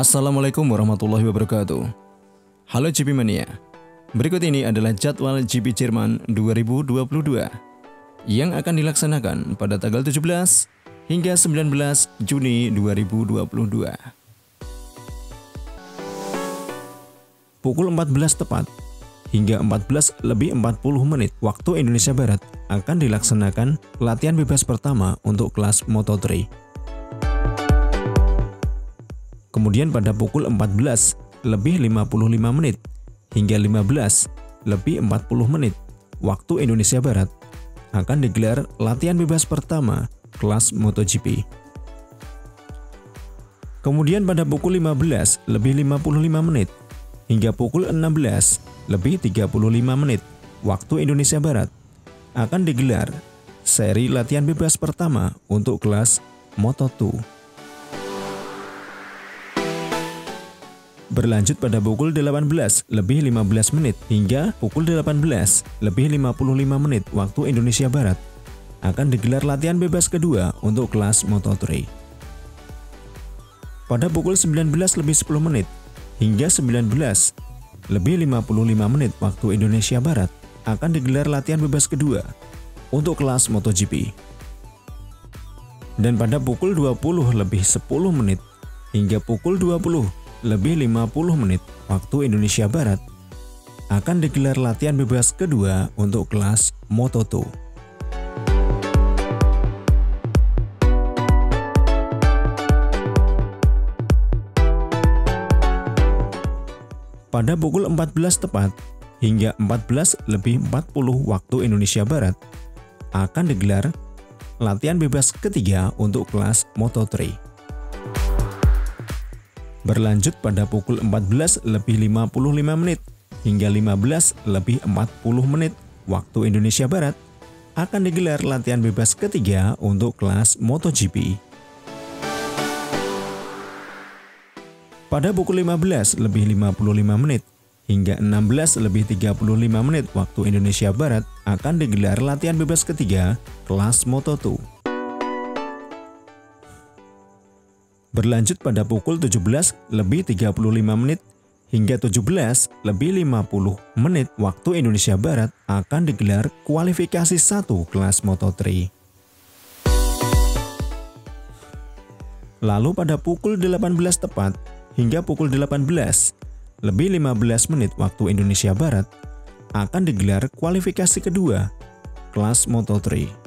Assalamualaikum warahmatullahi wabarakatuh. Halo GP Mania. Berikut ini adalah jadwal GP Jerman 2022 yang akan dilaksanakan pada tanggal 17 hingga 19 Juni 2022. Pukul 14 tepat hingga 14:40 waktu Indonesia Barat akan dilaksanakan latihan bebas pertama untuk kelas Moto3. Kemudian pada pukul 14:55 hingga 15:40 waktu Indonesia Barat akan digelar latihan bebas pertama kelas MotoGP. Kemudian pada pukul 15:55 hingga pukul 16:35 waktu Indonesia Barat akan digelar seri latihan bebas pertama untuk kelas Moto2. Berlanjut pada pukul 18:15 hingga pukul 18:55 waktu Indonesia Barat akan digelar latihan bebas kedua untuk kelas Moto3. Pada pukul 19:10 hingga 19:55 waktu Indonesia Barat akan digelar latihan bebas kedua untuk kelas MotoGP. Dan pada pukul 20:10 hingga pukul 20:50 waktu Indonesia Barat akan digelar latihan bebas kedua untuk kelas Moto2. Pada pukul 14 tepat hingga 14:40 waktu Indonesia Barat akan digelar latihan bebas ketiga untuk kelas Moto3. Berlanjut pada pukul 14:55 hingga 15:40 waktu Indonesia Barat akan digelar latihan bebas ketiga untuk kelas MotoGP. Pada pukul 15:55 hingga 16:35 waktu Indonesia Barat akan digelar latihan bebas ketiga kelas Moto2. Berlanjut pada pukul 17:35 hingga 17:50 waktu Indonesia Barat akan digelar kualifikasi 1 kelas Moto3. Lalu pada pukul 18 tepat hingga pukul 18:15 waktu Indonesia Barat akan digelar kualifikasi kedua kelas Moto3.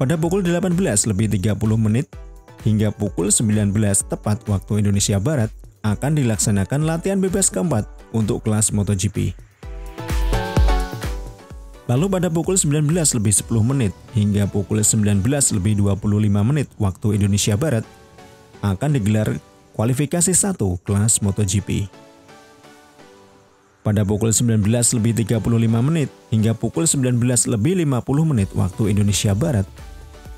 Pada pukul 18:30 hingga pukul 19 tepat waktu Indonesia Barat akan dilaksanakan latihan bebas keempat untuk kelas MotoGP. Lalu pada pukul 19:10 hingga pukul 19:25 waktu Indonesia Barat akan digelar kualifikasi 1 kelas MotoGP. Pada pukul 19:35 hingga pukul 19:50 waktu Indonesia Barat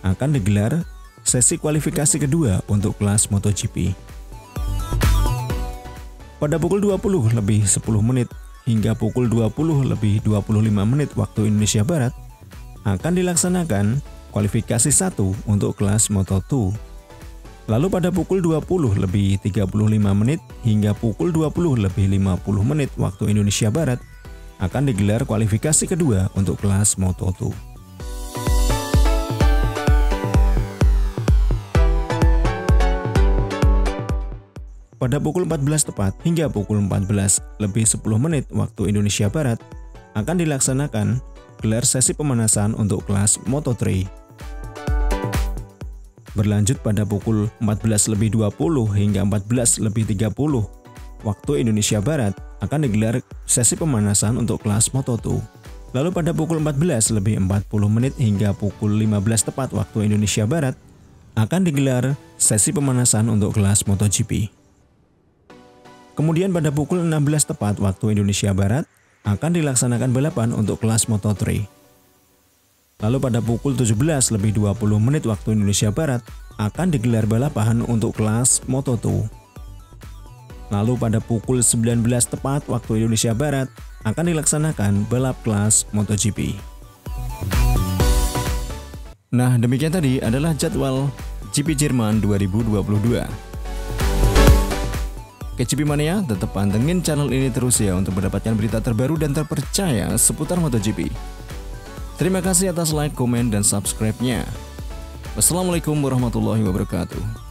akan digelar sesi kualifikasi kedua untuk kelas MotoGP. Pada pukul 20:10 hingga pukul 20:25 waktu Indonesia Barat akan dilaksanakan kualifikasi 1 untuk kelas Moto2. Lalu pada pukul 20:35 hingga pukul 20:50 waktu Indonesia Barat akan digelar kualifikasi kedua untuk kelas Moto2. Pada pukul 14 tepat hingga pukul 14:10 waktu Indonesia Barat akan dilaksanakan gelar sesi pemanasan untuk kelas Moto3. Berlanjut pada pukul 14:20 hingga 14:30 waktu Indonesia Barat akan digelar sesi pemanasan untuk kelas Moto2. Lalu pada pukul 14:40 hingga pukul 15 tepat waktu Indonesia Barat akan digelar sesi pemanasan untuk kelas MotoGP. Kemudian pada pukul 16 tepat waktu Indonesia Barat akan dilaksanakan balapan untuk kelas Moto3. Lalu pada pukul 17:20 waktu Indonesia Barat akan digelar balapan untuk kelas Moto2. Lalu pada pukul 19 tepat waktu Indonesia Barat akan dilaksanakan balap kelas MotoGP. Nah, demikian tadi adalah jadwal GP Jerman 2022. GP Mania, tetap pantengin channel ini terus ya untuk mendapatkan berita terbaru dan terpercaya seputar MotoGP. Terima kasih atas like, komen, dan subscribe-nya. Wassalamualaikum warahmatullahi wabarakatuh.